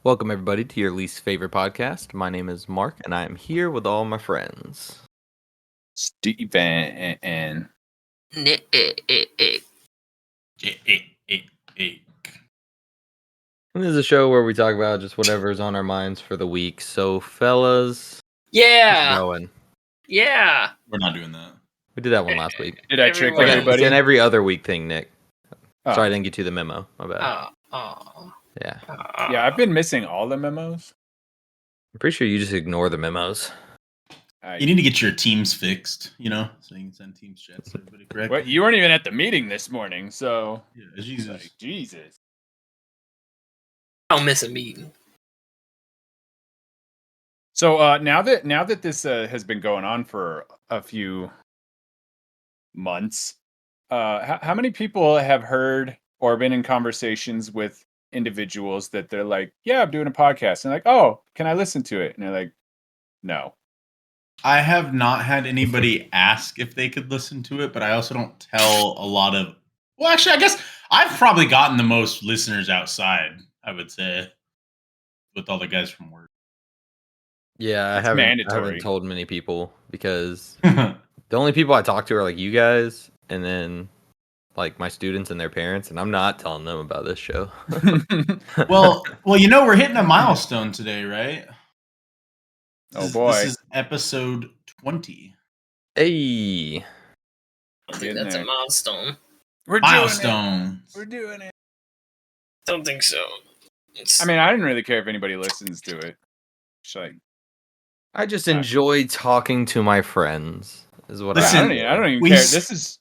Welcome, everybody, to your least favorite podcast. My name is Mark, and I am here with all my friends. Steven and Nick. And this is a show where we talk about just whatever's on our minds for the week. So, fellas, Yeah. going. Yeah. We're not doing that. We did that one last week. did I trick Everyone. everybody? It's an every other week thing, Nick. Oh. Sorry, I didn't get you the memo. My bad. Yeah. Yeah, I've been missing all the memos. I'm pretty sure you just ignore the memos. You need to get your teams fixed, so you can send teams chats to everybody, correct? What? You weren't even at the meeting this morning, so Yeah, Jesus. like, Jesus. I'll miss a meeting. So now that this has been going on for a few months, how many people have heard or been in conversations with individuals that they're like, "Yeah, I'm doing a podcast," and like, "Oh, can I listen to it?" And they're like, "No." I have not had anybody ask if they could listen to it, but I also don't tell a lot of... Well, actually, I guess I've probably gotten the most listeners outside, I would say, with all the guys from work. Yeah, I It's haven't mandatory. told many people because the only people I talk to are like you guys and then like my students and their parents, and I'm not telling them about this show. well, we're hitting a milestone today, right? Oh, boy. This is episode 20. Hey. I think Getting that's there. a milestone. We're Milestone. We're doing it. Don't think so. I mean, I didn't really care if anybody listens to it. It's like, I just enjoy talking to my friends. Is what Listen, I don't even we care. s- This is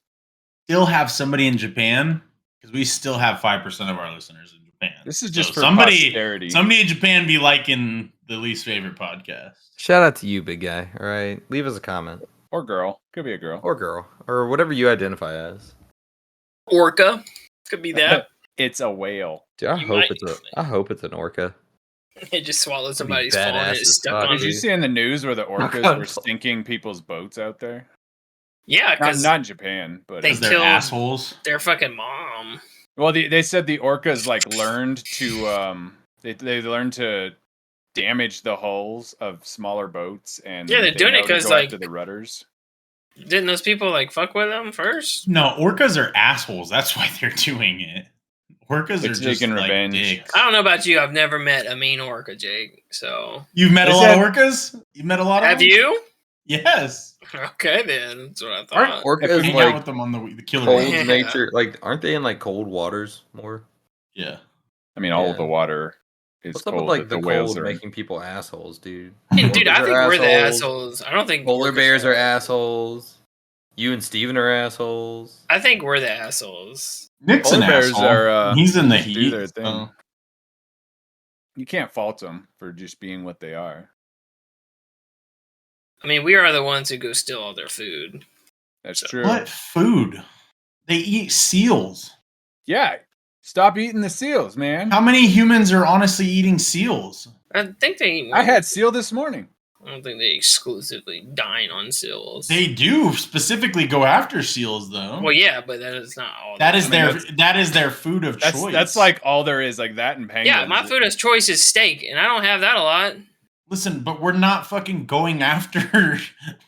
Still have somebody in Japan, because we still have 5% of our listeners in Japan. just So for posterity. Somebody in Japan be liking the least favorite podcast. Shout out to you, big guy. All right, leave us a comment Or girl. Could be a girl. or girl or whatever you identify as. Orca. Could be that. It's a whale. Dude, I You hope might- I hope it's an orca. It just swallowed somebody's phone and badass it's as stuck fuck, on Did you you. dude. see in the news where the orcas God. were sinking people's boats out there? Yeah, because Not in Japan, but They Because they're killed- assholes. their fucking mom. well, they said the orcas like learned to they learned to damage the hulls of smaller boats, and Yeah, they're they doing it know to 'cause, go like- after the rudders. Didn't those people like fuck with them first? No, orcas are assholes. That's why they're doing it. Orcas They're are just taking like revenge. dicks. I don't know about you. I've never met a mean orca, Jake. So You've met They a lot of said- orcas? You've met a lot of have them? you? Yes. Okay, then that's what I Aren't thought. orcas Hang out like with them on the killer cold whales. Yeah. nature? Like, aren't they in like cold waters more? Yeah. I mean, all Yeah. of the water is What's up cold. with like that the whales cold are. making people assholes, dude? And, dude, I Orcas think are we're the assholes. I don't think Polar orcas bears are assholes. You and Steven are assholes. I think we're the assholes. Nick's an Polar bears asshole. are, He's in the just do heat. their thing. so- You can't fault them for just being what they are. I mean, we are the ones who go steal all their food. That's true. What food? They eat seals. Yeah, stop eating the seals, man. How many humans are honestly eating seals? I think they eat more. I had seal this morning. I don't think they exclusively dine on seals. They do specifically go after seals, though. Well, yeah, but that is not all. that is I mean, their that's- that is their food of That's choice. that's like all there is, like that and penguins. Yeah, my food of choice is steak, and I don't have that a lot. Listen, but we're not fucking going after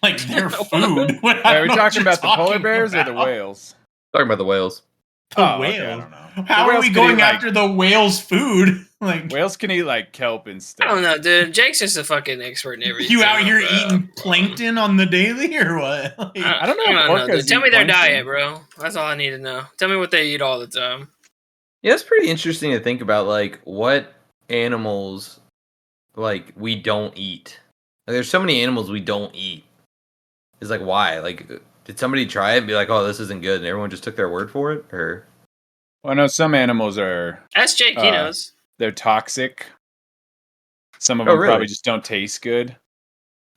like their food. Are we talking about the polar bears or the whales? Talking about the whales. The Oh, okay, I whales. don't know. How The are whales we could going eat, like- after the whales' food? Like Whales can eat like kelp and I stuff. don't know, dude. Jake's just a fucking expert in everything. you out here bro. eating plankton on the daily or what? Like, I don't know if orcas dude. Tell eat me their plankton. diet, bro. That's all I need to know. Tell me what they eat all the time. Yeah, it's pretty interesting to think about, like, what animals, like, we don't eat. Like, there's so many animals we don't eat. It's like, why? Like, did somebody try it and be like, oh, this isn't good, and everyone just took their word for it? Or Well, I know some animals Ask Jake. He knows. they're toxic. Some of Oh, them really? probably just don't taste good.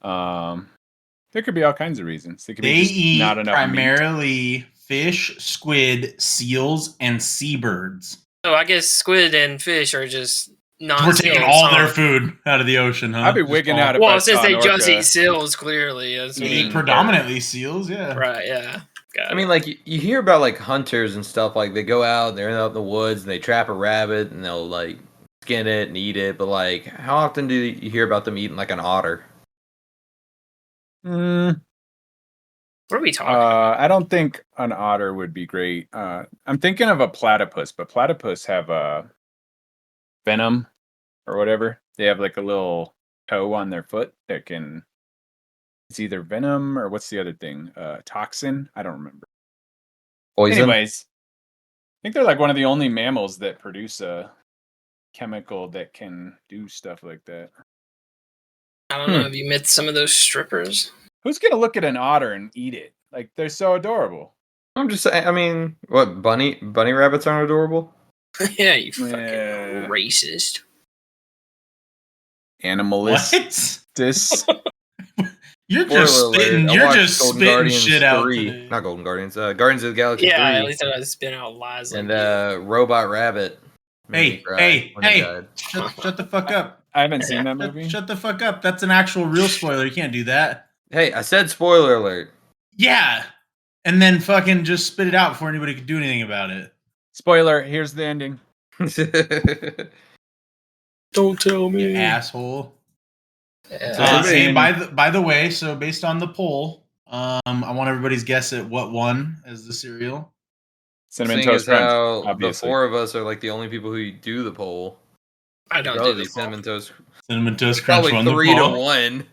There could be all kinds of reasons. There could they be just eat not enough meat. primarily fish, squid, seals, and seabirds. So I guess squid and fish are just non. We're taking all their food out of the ocean, huh? I'd be Just wigging all- out if Well, I since saw they an just orca. eat seals, clearly. That's They Mm. eat predominantly seals, yeah. right. Yeah. Got I it. mean, like, you hear about, like, hunters and stuff, like, they go out, they're out in the woods, and they trap a rabbit, and they'll, like, skin it and eat it, but like, how often do you hear about them eating like an otter? What are we talking? I don't think an otter would be great. I'm thinking of a platypus, but platypus have venom or whatever. They have like a little toe on their foot that can. It's either venom or what's the other thing? Toxin. I don't remember. Poison? Anyways, I think they're like one of the only mammals that produce a chemical that can do stuff like that. I don't know. Have you met some of those strippers? Who's gonna look at an otter and eat it? Like they're so adorable. I'm just saying. I mean, what bunny rabbits aren't adorable? Yeah, you fucking Yeah. racist. Animalist. What? You're just Spoiler spitting. alert, I You're watched just Golden spitting Guardians shit out 3. today. Not Golden Guardians. Guardians of the Galaxy Yeah, at 3. least I spin out lies. And like Robot Rabbit. made me Hey, cry hey, when he hey! died. Shut the fuck up! I haven't seen that movie. Shut the fuck up! That's an actual real spoiler. You can't do that. Hey, I said spoiler alert. Yeah, and then fucking just spit it out before anybody could do anything about it. Spoiler, here's the ending. Don't tell You me. asshole. Yeah. Hey, by the way, so based on the poll, I want everybody's guess at what won as the cereal. Cinnamon Seeing Toast as Crunch. how the Obviously. 4 of us are like the only people who do the poll. I don't do Probably the Cinnamon Toast. Cinnamon Toast Crunch Probably won the 3 to poll. 1.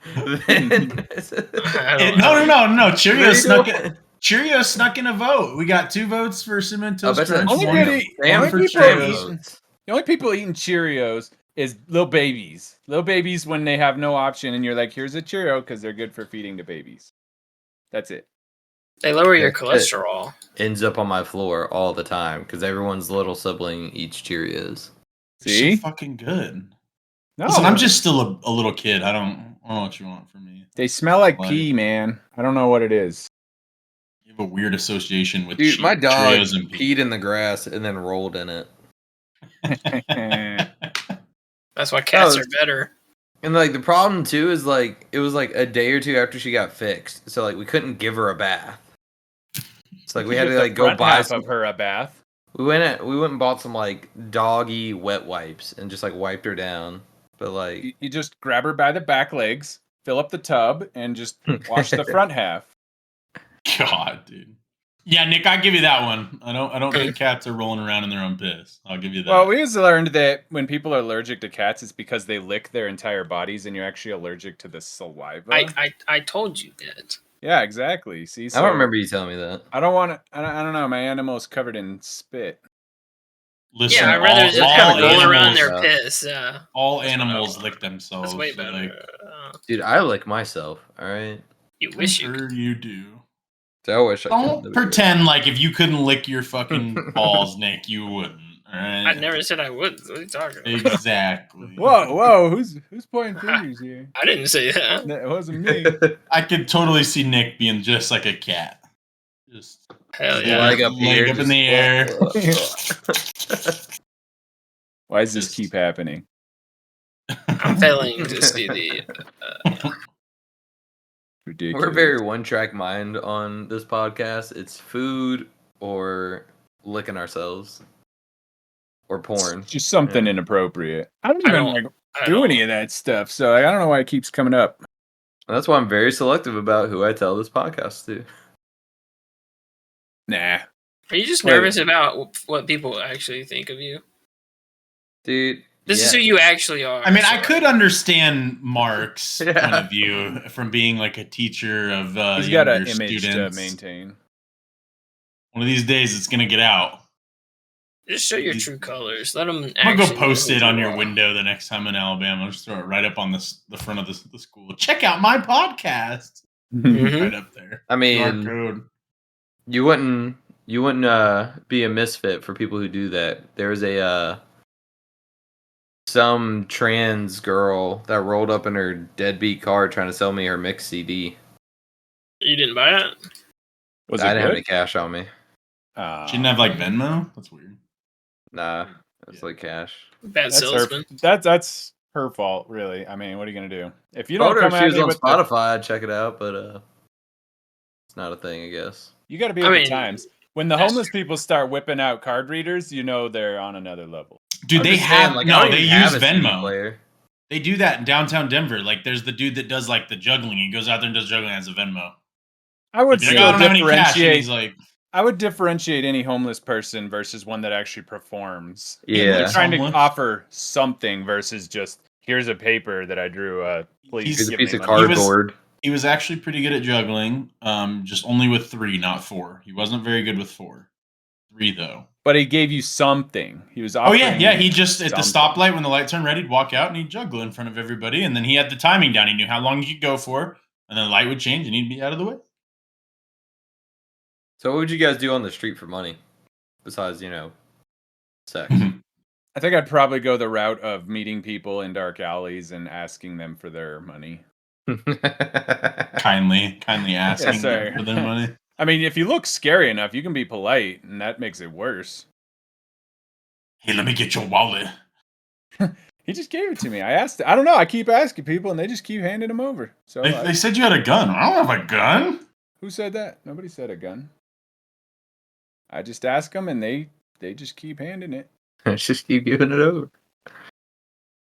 I don't know. No. Cheerios 3 to snuck it. Cheerios snuck in a vote. We got 2 votes for Cinnamon I'll Toast bet you Crunch. that's Only One really- damn only for people Cheerios. The only people eating Cheerios is little babies. Little babies when they have no option and you're like, here's a Cheerio because they're good for feeding to babies. That's it. They lower your That's it. cholesterol. Ends up on my floor all the time because everyone's little sibling eats Cheerios. See? So fucking good. No. Listen, I'm just still a little kid. I don't know what you want from me. They smell like Like- pee, man. I don't know what it is. You have a weird association with Dude, my dog Cheerios and peed in the grass and then rolled in it. That's why cats Oh, are better. And like the problem too is like it was like a day or two after she got fixed, so like we couldn't give her a bath. It's like we had to like go buy half some. of her a bath. We went and bought some like doggy wet wipes and just like wiped her down. But like You just grab her by the back legs, fill up the tub, and just wash the front half. God, dude. Yeah, Nick, I give you that one. I don't think cats are rolling around in their own piss. I'll give you that. Well, we just learned that when people are allergic to cats, it's because they lick their entire bodies, and you're actually allergic to the saliva. I told you that. Yeah, exactly. See, I don't remember you telling me that. I don't want to. I don't know. My animal's covered in spit. Listen, Yeah, I'd rather just all kind of roll around animals, their piss. all That's animals what I lick want. themselves. That's way so, better. like, Dude, I lick myself, alright? You I'm wish you sure could. you do. So I wish I could. Don't pretend like if you couldn't lick your fucking balls, Nick, you wouldn't. All right? I never said I would. What are you talking about? Exactly. Whoa! Who's pointing fingers here? I didn't say that. That wasn't me. I could totally see Nick being just like a cat. Just Hell Yeah, yeah. Leg up, leg here, up in the air. Why does this keep happening? I'm failing to see the. Ridiculous. We're very one-track mind on this podcast. It's food or licking ourselves or porn. Just something Yeah. inappropriate. I don't I even don't- like I do don't- any of that stuff, so I don't know why it keeps coming up. And that's why I'm very selective about who I tell this podcast to. Nah. Are you just Wait. nervous about what people actually think of you? Dude, This is yeah. who you actually are. I mean, I so- could understand Mark's Yeah. point of view from being like a teacher of He's got an younger image students. to maintain. One of these days, it's gonna get out. Just show your true colors. Let them. I'm gonna go post it on your window the next time in Alabama. I'll just throw it right up on the front of the school. Check out my podcast. Mhm. Right up there. I QR mean, code. you wouldn't be a misfit for people who do that. There was a some trans girl that rolled up in her deadbeat car trying to sell me her mix CD. You didn't buy it? Was I it didn't have good? any cash on me. She didn't have like Venmo. That's weird. Nah, it's Yeah. like cash. Bad That's salesman. that's her fault, really. I mean, what are you gonna do? If you don't Told her come if she at was me on with Spotify, I'd check it out, but it's not a thing, I guess. you got to be I with mean, the times. When the that's homeless people start whipping out card readers, you know they're on another level. Dude, I'm they just saying, have like, I no. don't They even have use a CD Venmo. player. They do that in downtown Denver. Like, there's the dude that does like the juggling. He goes out there and does juggling as a Venmo. I would He'd be like, still I don't have any cash, and differentiate. he's like, I would differentiate any homeless person versus one that actually performs. Yeah, Yeah. They're trying to homeless. offer something versus just here's a paper that I drew. Please Here's a give piece me of money. cardboard. he was actually pretty good at juggling. Just only with 3, not 4. He wasn't very good with 4. 3 though. But he gave you something. He was Oh offering. yeah. He just at the something. stoplight when the light turned red, he'd walk out and he'd juggle in front of everybody, and then he had the timing down. He knew how long he could go for, and then the light would change and he'd be out of the way. So what would you guys do on the street for money? Besides, sex. I think I'd probably go the route of meeting people in dark alleys and asking them for their money. kindly asking sorry. them for their money. I mean, if you look scary enough, you can be polite, and that makes it worse. Hey, let me get your wallet. He just gave it to me. I don't know. I keep asking people, and they just keep handing them over. So They said you had a gun. I don't have a gun. who said that? Nobody said a gun. I just ask them, and they just keep handing it. Just keep giving it over.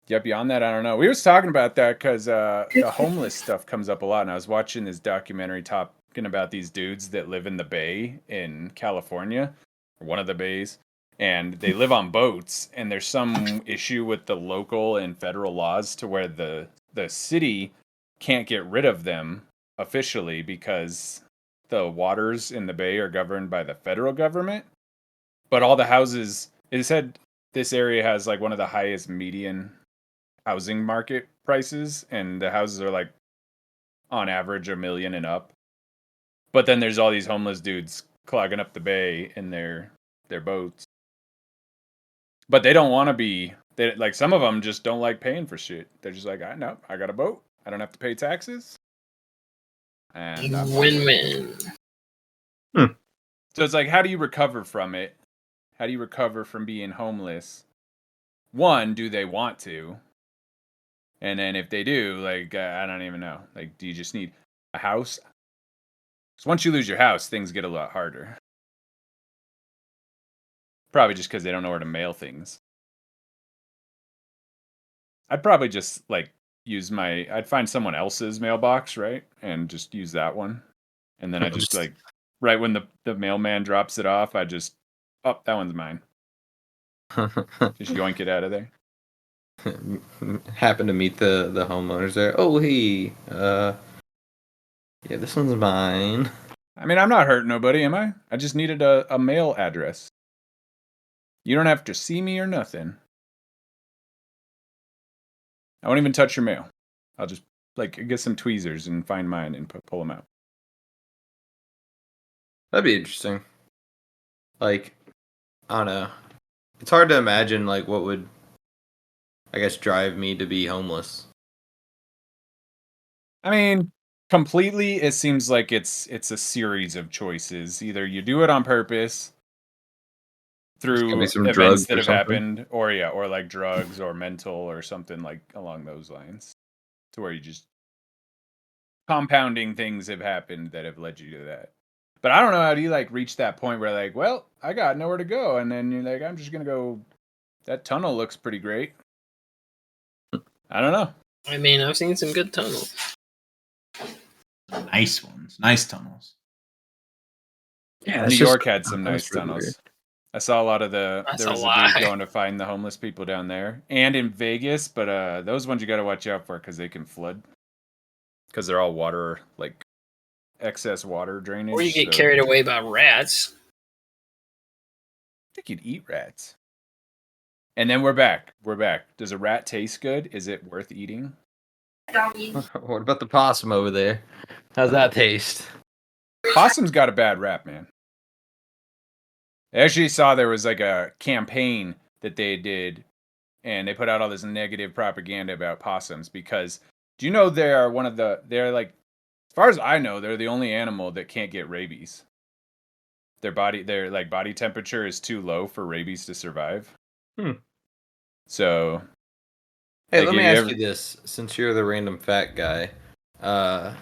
Yeah, beyond that, I don't know. We was talking about that because the homeless stuff comes up a lot, and I was watching this documentary talking about these dudes that live in the Bay in California, or one of the bays, and they live on boats, and there's some issue with the local and federal laws to where the city can't get rid of them officially because the waters in the bay are governed by the federal government, but all the houses, it said this area has like one of the highest median housing market prices, and the houses are like on average $1 million and up. But then there's all these homeless dudes clogging up the bay in their boats. But they don't want to be. They, like, some of them just don't like paying for shit. They're just like, I got a boat. I don't have to pay taxes. And Win-win. So it's like, how do you recover from it? How do you recover from being homeless? One, do they want to? And then if they do, like, I don't even know. Like, do you just need a house? Because once you lose your house, things get a lot harder. Probably just because they don't know where to mail things. I'd probably just, like, I'd find someone else's mailbox, right? And just use that one. And then I just, like, right when the mailman drops it off, that one's mine. Just yoink it out of there. Happen to meet the homeowners there. Oh, hey, yeah, this one's mine. I mean, I'm not hurting nobody, am I? I just needed a mail address. You don't have to see me or nothing. I won't even touch your mail. I'll just, like, get some tweezers and find mine and pull them out. That'd be interesting. Like, I don't know. It's hard to imagine, like, what would, I guess, drive me to be homeless. I mean, completely, it seems like it's a series of choices. Either you do it on purpose through give me some events drugs that or have something. happened, or like drugs or mental or something like along those lines, to where you just compounding things have happened that have led you to that. But I don't know, how do you, like, reach that point where, like, well, I got nowhere to go, and then you're like, I'm just gonna go. That tunnel looks pretty great. I don't know. I mean, I've seen some good tunnels. Nice ones. Nice tunnels. Yeah, New York had some that's nice really tunnels. weird. I saw a lot of there That's was a a lie. dude going to find the homeless people down there, and in Vegas, but those ones you got to watch out for because they can flood, because they're all water, like excess water drainage. Or you get so- carried away by rats. I think you'd eat rats. And then we're back. Does a rat taste good? Is it worth eating? What about the possum over there? How's that taste? Possum's got a bad rap, man. I actually saw there was like a campaign that they did, and they put out all this negative propaganda about possums because, do you know they're like, as far as I know, they're the only animal that can't get rabies. Their body temperature is too low for rabies to survive. So, Hey, like, let me have you ask you this, since you're the random fat guy, because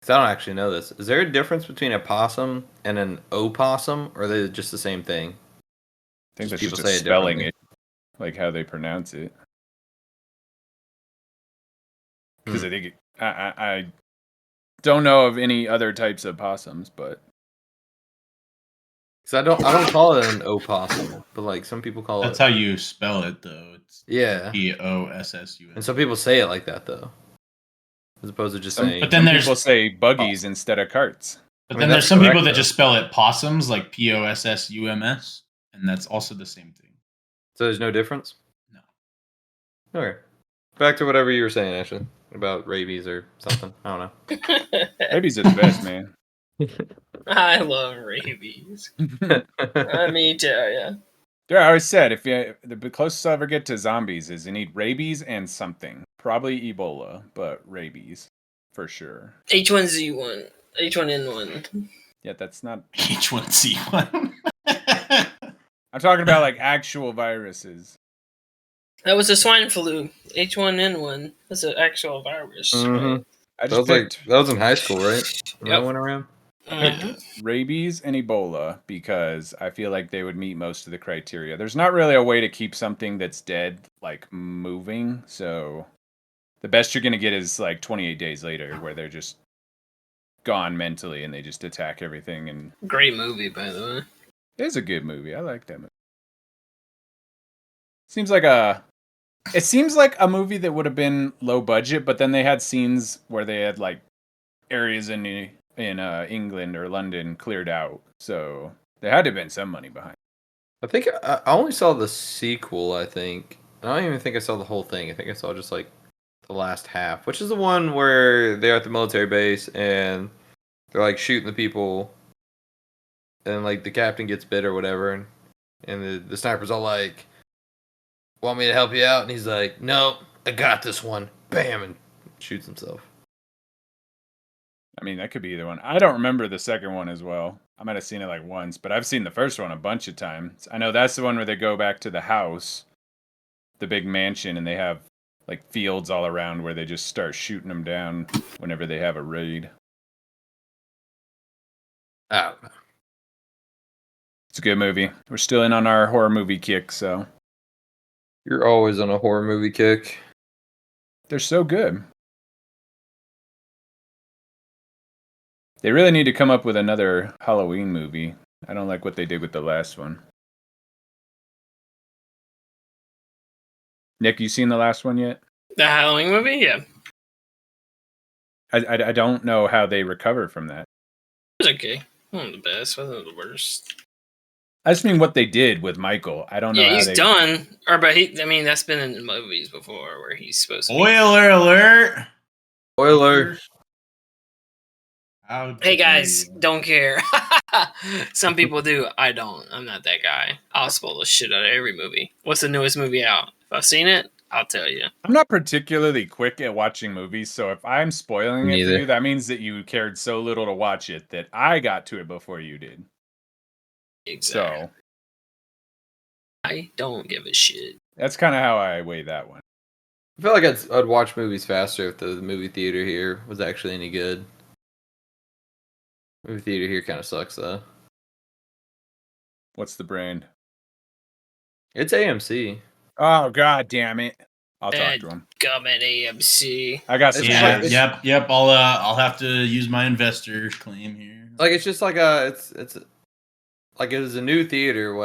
I don't actually know this. Is there a difference between a possum and an opossum, or are they just the same thing? I think that's People just say a it spelling differently. like how they pronounce it. Because I think I don't know of any other types of possums, but Because I don't call it an opossum, but like some people call That's it. how you spell it, though. It's Yeah. POSSUM. And some people say it like that though, as opposed to just saying. But then some there's people say buggies instead of carts. But I then mean, there's that's some people correct, that though. just spell it possums, like POSSUMS, and that's also the same thing. So there's no difference. No. Okay. Back to whatever you were saying, Ashley, about rabies or something. I don't Rabies are the best, man. I love rabies. know. Let me tell ya. Yeah, I always said if the closest I'll ever get to zombies is you need rabies and something. Probably Ebola, but rabies for sure. H1Z1, H1N1. Yeah, that's not. H1C1. I'm talking about like actual viruses. That was a swine flu. H1N1. That's an actual virus. Mhm. I That just was like picked that was in high school, right? When I Yep. went around. rabies and Ebola because I feel like they would meet most of the criteria. There's not really a way to keep something that's dead like moving, so the best you're gonna get is like 28 days later, where they're just gone mentally and they just attack everything. And Great movie, by the way. it's a good movie. I like that movie. It seems like a movie that would have been low budget, but then they had scenes where they had like areas in England or London cleared out, so there had to have been some money behind. I think I only saw the sequel. I think I don't even think I saw the whole thing. I think I saw just like the last half, which is the one where they're at the military base and they're like shooting the people, and like the captain gets bit or whatever, and the sniper's all like, "Want me to help you out?" And he's like, "No, I got this one." Bam, and shoots himself. I mean, that could be either one. I don't remember the second one as well. I might have seen it like once, but I've seen the first one a bunch of times. I know that's the one where they go back to the house, the big mansion, and they have like fields all around where they just start shooting them down whenever they have a raid. I don't know. It's a good movie. We're still in on our horror movie kick, so You're always on a horror movie kick. they're so good. They really need to come up with another Halloween movie. I don't like what they did with the last one. Nick, you seen the last one yet? The Halloween movie? Yeah. I don't know how they recover from that. It was okay. Wasn't the best. Wasn't the worst. I just mean what they did with Michael. I don't know Yeah, how he's they... done. I mean, that's been in the movies before where he's supposed to be. Spoiler alert! Spoiler. How Hey dare guys, you. don't care. Some people do. I don't. I'm not that guy. I'll spoil the shit out of every movie. What's the newest movie out? If I've seen it, I'll tell you. I'm not particularly quick at watching movies, so if I'm spoiling it for Neither. you, that means that you cared so little to watch it that I got to it before you did. Exactly. So I don't give a shit. that's kind of how I weigh that one. I feel like I'd watch movies faster if the movie theater here was actually any good. Movie theater here kind of sucks though. What's the brand? It's AMC. Oh, god damn it. I'll talk Bad to him. gummit AMC. I got some It's Yeah, like- shit. yep. I'll have to use my investor claim here. Like it's just like it's like it was a new theater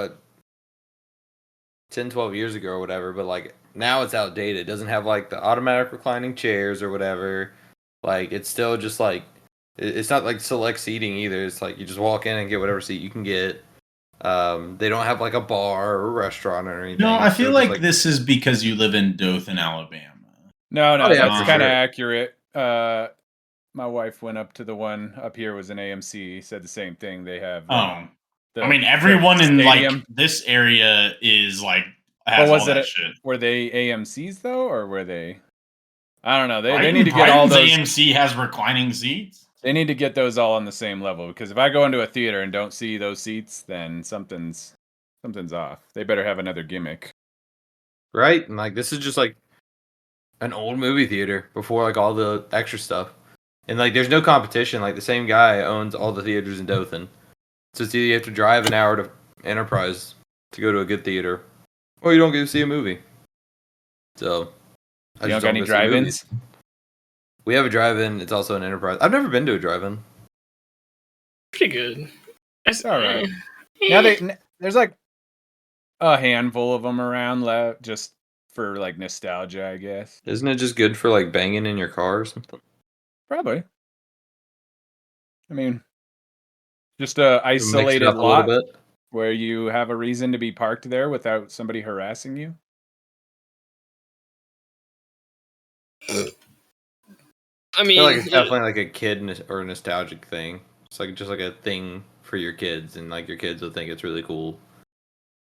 10, 12 years ago or whatever, but like now it's outdated. It doesn't have like the automatic reclining chairs or whatever. Like it's still just like it's not like select seating either. It's like you just walk in and get whatever seat you can get. They don't have like a bar or a restaurant or anything. No, I It's feel still just, like this is because you live in Dothan, Alabama. No, Oh, yeah, that's for kind of sure. accurate. My wife went up to the one up here was an AMC. Said the same thing. They have. Oh, the- I mean, everyone the in like stadium. this area is like has But was all it that a- shit. Were they AMC's though, or were they? I don't know. They Brighton- need to get all Brighton's those. AMC has reclining seats. They need to get those all on the same level because if I go into a theater and don't see those seats, then something's off. They better have another gimmick. right? And like this is just like an old movie theater before like all the extra stuff. And like there's no competition. Like the same guy owns all the theaters in Dothan. So it's either you have to drive an hour to Enterprise to go to a good theater, Or you don't get to see a movie. So You don't just got any go see movies. drive-ins? We have a drive-in. It's also an Enterprise. I've never been to a drive-in. Pretty good. It's all right. Eh. Now there's like a handful of them around left, just for like nostalgia, I guess. Isn't it just good for like banging in your car or something? Probably. I mean, just a Mix it isolated up a lot little bit. where you have a reason to be parked there without somebody harassing you. I I mean, feel like it's definitely like a kid or a nostalgic thing. It's like just like a thing for your kids, and like your kids will think it's really cool,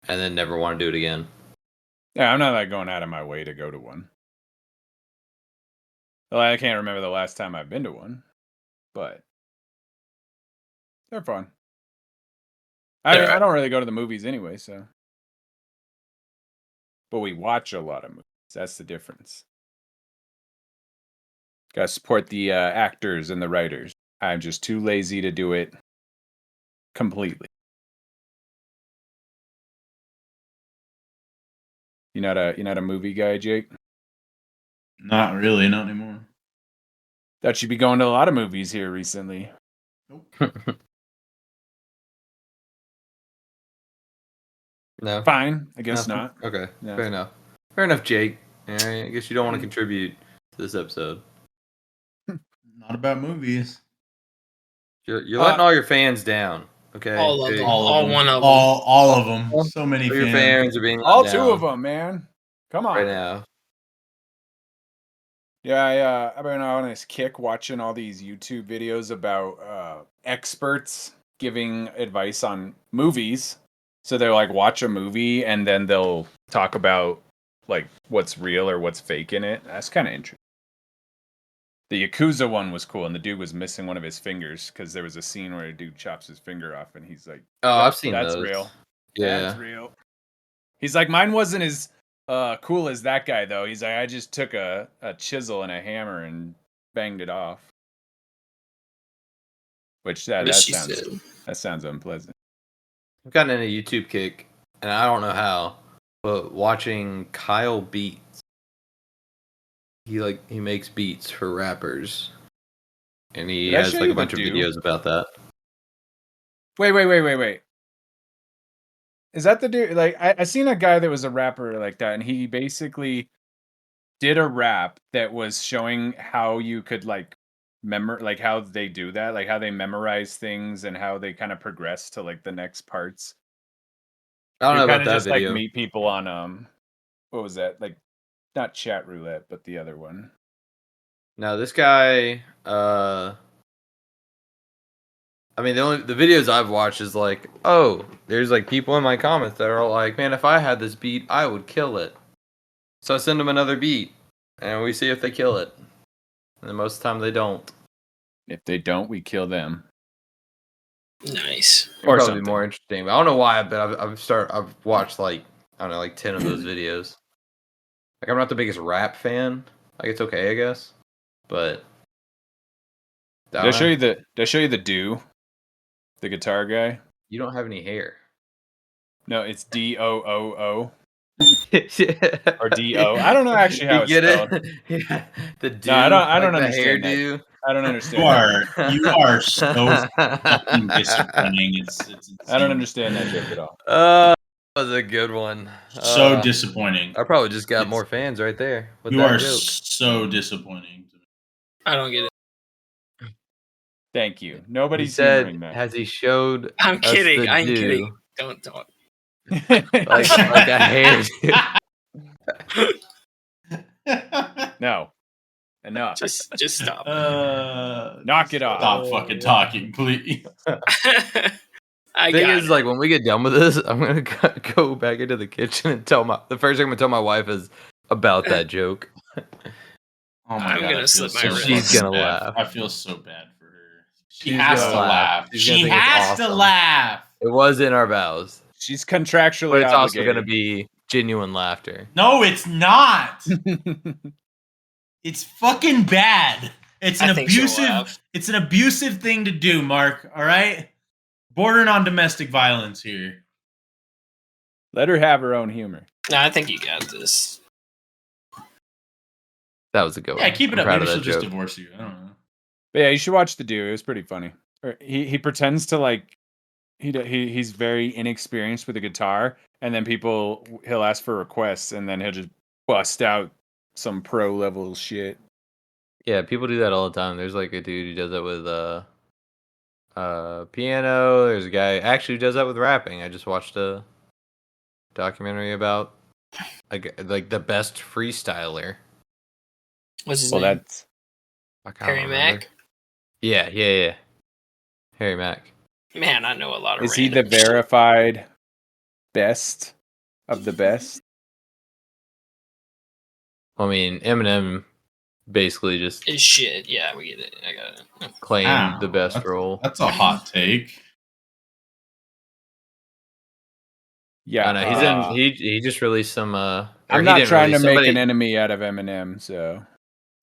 and then never want to do it again. Yeah, I'm not like going out of my way to go to one. Well, I can't remember the last time I've been to one, but they're fun. I don't really go to the movies anyway, so. But we watch a lot of movies. That's the difference. Gotta support the actors and the writers. I'm just too lazy to do it completely. You're not a movie guy, Jake? Not really, not anymore. Thought you'd be going to a lot of movies here recently. No. Fine, I guess Nothing? not. Okay, No. fair enough. Fair enough, Jake. All right, I guess you don't want to contribute to this episode. Not about movies. You're letting all your fans down. Okay, All of Jake. them. All All of them. one of them. All of them. So many All your fans. fans are being let All down two of them, man. Come on. right now. Yeah, I've been on this kick watching all these YouTube videos about experts giving advice on movies. So they're like, watch a movie and then they'll talk about like what's real or what's fake in it. That's kind of interesting. The Yakuza one was cool, and the dude was missing one of his fingers because there was a scene where a dude chops his finger off, and he's like, Oh, "Yep, I've seen that's those. real. Yeah. That's real." He's like, "Mine wasn't as cool as that guy, though." He's like, "I just took a chisel and a hammer and banged it off." Which that Yes, she sounds unpleasant. I've gotten in a YouTube kick, and I don't know how, but watching Kyle Beats. He makes beats for rappers, and he Did I has show like you a the bunch of dude? videos about that. Wait. Is that the dude? Like, I seen a guy that was a rapper like that, and he basically did a rap that was showing how you could like how they do that, like how they memorize things and how they kind of progress to like the next parts. I don't know kind about of that just video. like meet people on what was that, like not chat roulette but the other one. Now this guy, I mean the videos I've watched is like, oh, there's like people in my comments that are like, man, if I had this beat, I would kill it. So I send them another beat, and we see if they kill it. And then most of the time they don't. If they don't, we kill them. Nice. Or probably something. more interesting. But I don't know why, but I've watched like I don't know, like 10 of those videos. Like I'm not the biggest rap fan. Like it's okay, I guess. But Did I show you the do? The guitar guy? You don't have any hair. No, it's DOOO. Or Or D-O. I don't know actually how you it's get spelled. it? Yeah. The do. No, I don't like the understand that. hairdo. I don't understand. You are so fucking disappointing. It's I don't understand that joke at all. That was a good one. So disappointing. I probably just got more fans right there with You that are joke. so disappointing. I don't get it. Thank you. He Nobody's said, hearing that. "Has he showed?" I'm us kidding. the I'm do?" kidding. Don't talk. Like a hairdo. No. Enough. Just stop. Knock it off. Stop fucking talking, please. I Thing got is, it. like when we get done with this, I'm gonna go back into the kitchen and tell the first thing I'm gonna tell my wife is about that joke. Oh my I'm god, gonna I feel slip my so wrist. She's gonna fucking bad. laugh. I feel so bad for her. She She's has gonna to laugh. She's gonna She think it's has to awesome. laugh. It was in our vows, She's contractually but it's also obligated. gonna be genuine laughter. No, it's not. It's fucking bad. It's an I think she'll abusive. laugh. It's an abusive thing to do, Mark. All right, bordering on domestic violence here. Let her have her own humor. No, I think you got this. That was a good one. Yeah, keep it I'm up. proud Maybe of she'll that just joke. divorce you. I don't know. But yeah, you should watch The Do. It was pretty funny. He pretends to like he's very inexperienced with a guitar, and then he'll ask for requests, and then he'll just bust out some pro level shit. Yeah, people do that all the time. There's like a dude who does that with piano. There's a guy actually who does that with rapping. I just watched a documentary about like the best freestyler. What's his Well, name? that's I can't Harry remember. Mack. Yeah. Harry Mack. Man, I know a lot of. is he the random shit. verified best of the best? I mean, Eminem basically just Is shit? Yeah, we get it. I got it. claimed the Wow, best that's, role. That's a hot take. Yeah, I know he just released some. Or I'm he not didn't trying to release, make somebody- an enemy out of Eminem, so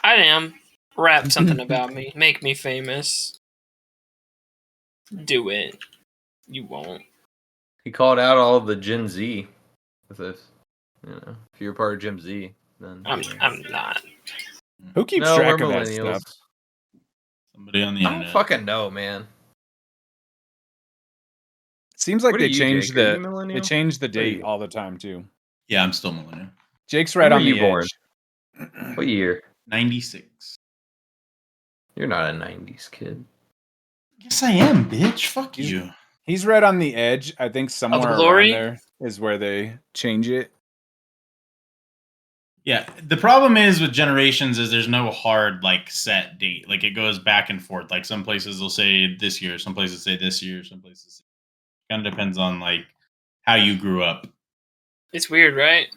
I am. Rap something about me. Make me famous. Do it. You won't. He called out all of the Gen Z with this. You know, if you're part of Gen Z, then I'm not. who keeps no, track we're of that millennials. stuff? Somebody on the I don't internet. fucking know, man. Seems like What are they you, changed Jake? Are you the millennial? the are date you? all the time too. Yeah, I'm still millennial. Jake's right When on were the you born? edge. What year? 96. You're not a '90s kid. Yes, I am, bitch. Fuck He's- you. He's right on the edge. I think somewhere around glory? there is where they change it. Yeah, the problem is with generations is there's no hard like set date. Like it goes back and forth. Like some places will say this year, some places say this year, some places kind of depends on like how you grew up. It's weird, right?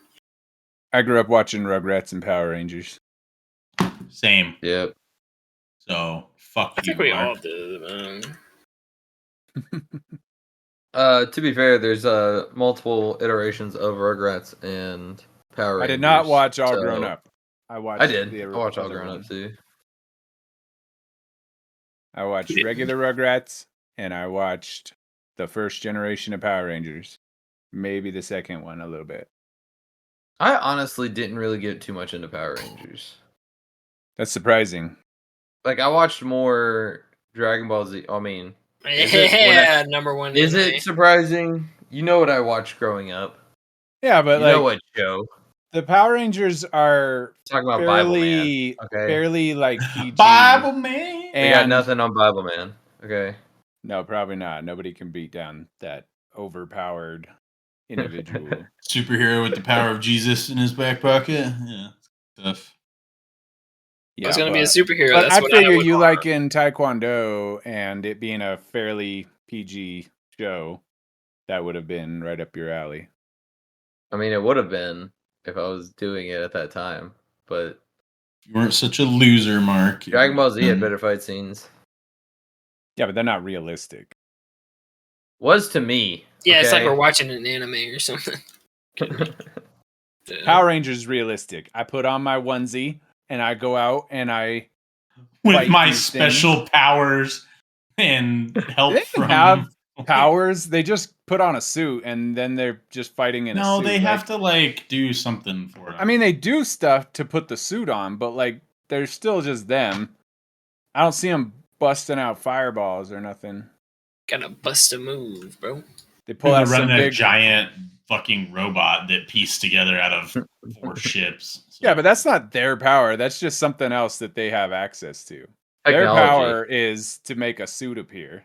I grew up watching Rugrats and Power Rangers. Same. Yep. So fuck I think you. we Mark. all did, man. To be fair, there's multiple iterations of Rugrats and Power Rangers. I did not watch All so- Grown Up. I watched. I did. The I watched All other Grown one. Up too. I watched regular Rugrats, and I watched the first generation of Power Rangers. Maybe the second one a little bit. I honestly didn't really get too much into Power Rangers. That's surprising. Like I watched more Dragon Ball Z. I mean, Is it- Yeah, number one. is anime. it surprising? You know what I watched growing up. Yeah, but You like know what show? the Power Rangers are Talking about Bible Man. fairly, Okay. fairly like PG. Bible man. We got and nothing on Bible Man. Okay. no, probably not. Nobody can beat down that overpowered individual. Superhero with the power of Jesus in his back pocket. Yeah, tough. I was gonna be a but- superhero. But That's I what figure I would you want. like in Taekwondo and it being a fairly PG show, that would have been right up your alley. I mean, it would have been if I was doing it at that time, but You weren't such a loser, Mark. Dragon Ball Z had better fight scenes. Yeah, but they're not realistic. Was to me. Yeah, it's like okay? we're watching an anime or something. Power Rangers is realistic. I put on my onesie and I go out and I with fight my these special powers and help They can from have powers. They just put on a suit and then they're just fighting in a No, suit. they have to like do something for them. I mean, they do stuff to put the suit on, but like they're still just them. I don't see them busting out fireballs or nothing. Gotta bust a move, bro. They pull they're out some running a big. giant fucking robot that pieced together out of 4 ships. So Yeah, but that's not their power. That's just something else that they have access to. Their Technology. power is to make a suit appear.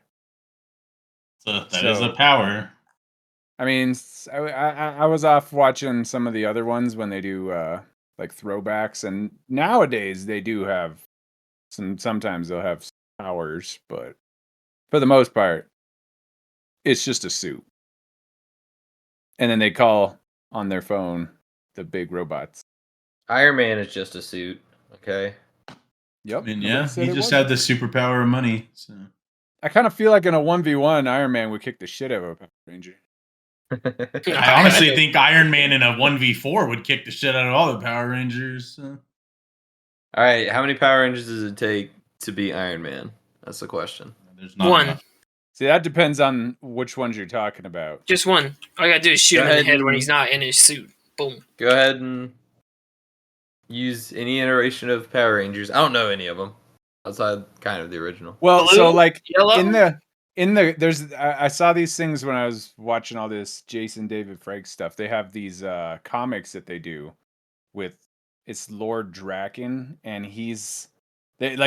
that is a so- power. I mean, I was off watching some of the other ones when they do like throwbacks, and nowadays they do have sometimes they'll have powers, but for the most part, it's just a suit. And then they call on their phone the big robots. Iron Man is just a suit. Okay. Yep. I mean, nobody yeah, said he it just wasn't. had the superpower of money. So I kind of feel like in a 1v1, Iron Man would kick the shit out of a Power Ranger. I honestly think Iron Man in a 1v4 would kick the shit out of all the Power Rangers. So. All right. How many Power Rangers does it take to be Iron Man? That's the question. There's not One. enough. See, that depends on which ones you're talking about. Just one. All you gotta do is shoot Go him in the ahead head when and- he's not in his suit. Boom. Go ahead and use any iteration of Power Rangers. I don't know any of them outside kind of the original. Well, Blue? so like Yellow? in the there's I saw these things when I was watching all this Jason David Frank stuff. They have these comics that they do with it's Lord Draken, and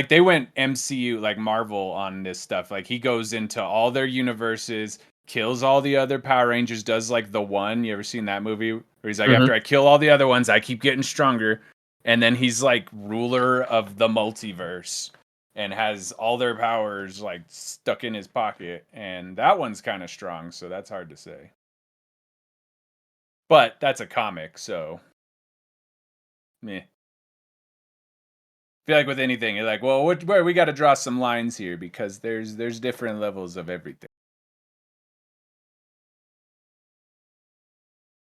they went MCU like Marvel on this stuff. Like he goes into all their universes, kills all the other Power Rangers, does like the one. You ever seen that movie where he's like, Mhm. after I kill all the other ones, I keep getting stronger, and then he's like ruler of the multiverse and has all their powers like stuck in his pocket, and that one's kind of strong, so that's hard to say. But that's a comic, so meh. Feel like with anything, you're like, well, where we got to draw some lines here because there's different levels of everything.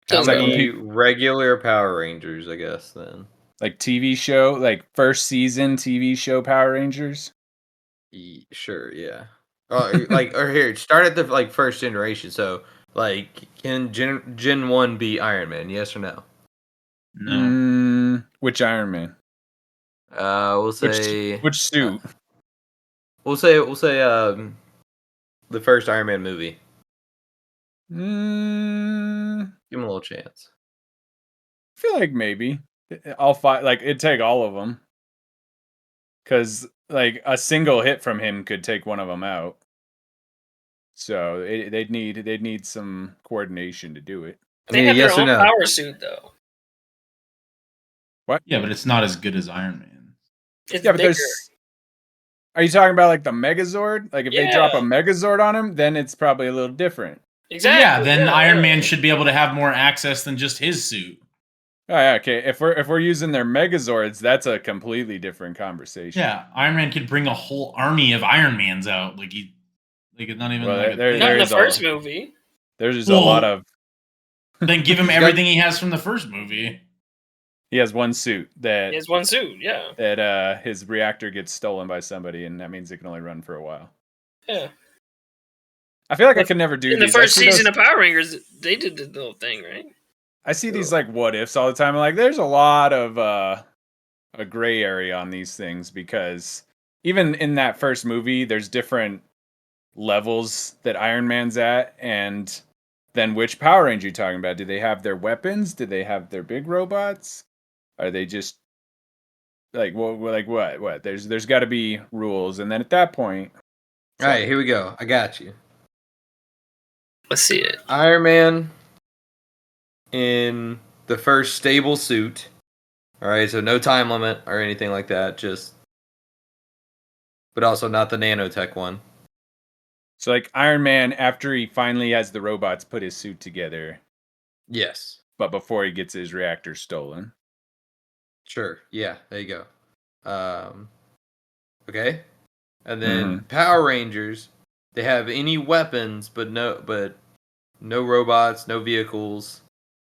How It's like when many regular Power Rangers, I guess, then? Like TV show, like first season TV show Power Rangers. Sure, yeah. Or here, start at the like first generation. So, like, can Gen 1 be Iron Man? Yes or no? No. Which Iron Man? We'll say Which suit? we'll say the first Iron Man movie. Give him a little chance. I feel like maybe all five. Like it'd take all of them, because like a single hit from him could take one of them out. So they'd need some coordination to do it. They have yes their or own no? power suit though. What? Yeah, but it's not as good as Iron Man. It's Yeah, but bigger. Are you talking about like the Megazord? Like if they drop a Yeah. Megazord on him, then it's probably a little different. Exactly. Yeah, then Iron yeah. Man should be able to have more access than just his suit. Oh yeah, okay. If we're using their Megazords, that's a completely different conversation. Yeah, Iron Man could bring a whole army of Iron Mans out. Like it's not even Well, like there- a Not in the there's a- first movie. There's just Well, a lot of. Then give him He's got- everything he has from the first movie. He has one suit that He has one suit. Yeah. his reactor gets stolen by somebody, and that means it can only run for a while. Yeah. I feel like I could never do In the these. I first see those- season of Power Rangers, they did the little thing, right? I see these like what ifs all the time. I'm like, there's a lot of a gray area on these things because even in that first movie, there's different levels that Iron Man's at, and then which Power Ranger you talking about? Do they have their weapons? Do they have their big robots? Are they just like what? There's got to be rules, and then at that point, All right, here we go. I got you. Let's see it. Iron Man in the first stable suit. All right, so no time limit or anything like that. But also not the nanotech one. so like Iron Man after he finally has the robots put his suit together, Yes. but before he gets his reactor stolen. Sure. Yeah. There you go. Okay. And then Mm-hmm. Power Rangers, they have any weapons, but no robots, no vehicles.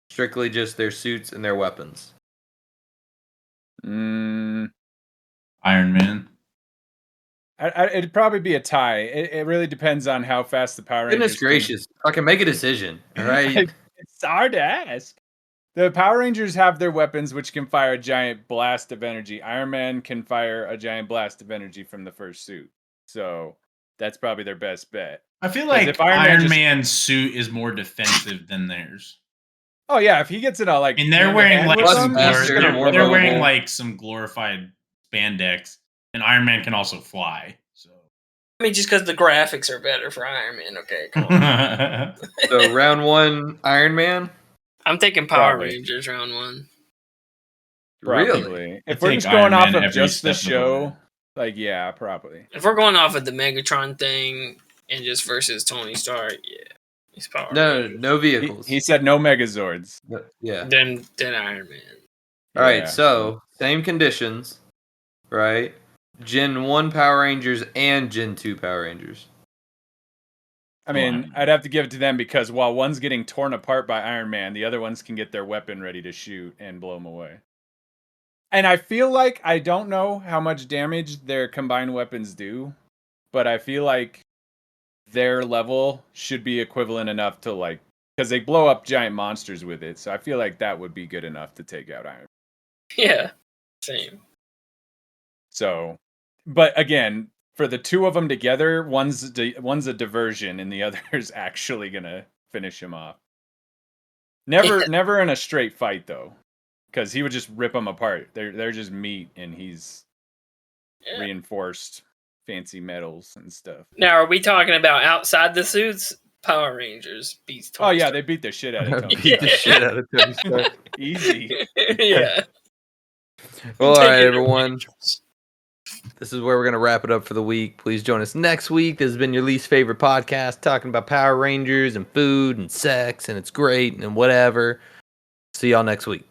Strictly just their suits and their weapons. Mm, Iron Man. it'd probably be a tie. It really depends on how fast the Power Rangers. Goodness gracious! I can make a decision. All right. It's hard to ask. The Power Rangers have their weapons, which can fire a giant blast of energy. Iron Man can fire a giant blast of energy from the first suit, so that's probably their best bet. I feel 'Cause like if Iron Man Iron just- Man's suit is more defensive than theirs. Oh yeah, if he gets it all like, And they're hand to wearing hand like with Plus some them, he's faster, gonna more rip they're them. wearing mobile. like some glorified spandex, and Iron Man can also fly. So I mean, just because the graphics are better for Iron Man. Okay, come on. So round one, Iron Man. I'm taking Power Probably. Rangers round one. Really? Probably. If I we're take just going Iron off Man of every just the step of the way. show, like yeah, probably. If we're going off of the Megatron thing and just versus Tony Stark, yeah, he's Power Rangers. No He, vehicles. he said no Megazords. Yeah. Then Iron Man. All right. Yeah. So same conditions, right? Gen 1 Power Rangers and Gen 2 Power Rangers. I mean, I'd have to give it to them because while one's getting torn apart by Iron Man, the other ones can get their weapon ready to shoot and blow them away. And I feel like I don't know how much damage their combined weapons do, but I feel like their level should be equivalent enough to like, because they blow up giant monsters with it. So I feel like that would be good enough to take out Iron Man. Yeah, same. So, but again, for the two of them together, one's a diversion and the other's actually gonna finish him off. Never in a straight fight though, because he would just rip them apart. They're just meat, and he's reinforced fancy metals and stuff. Now, are we talking about outside the suits? Power Rangers beats Tony Oh yeah, Stark. they beat the shit out of Tony. Beat the shit out of Tony Stark. Easy. Yeah. Well, all Take right, it, everyone. Rangers. This is where we're going to wrap it up for the week. Please join us next week. This has been your least favorite podcast, talking about Power Rangers and food and sex, and it's great and whatever. See y'all next week.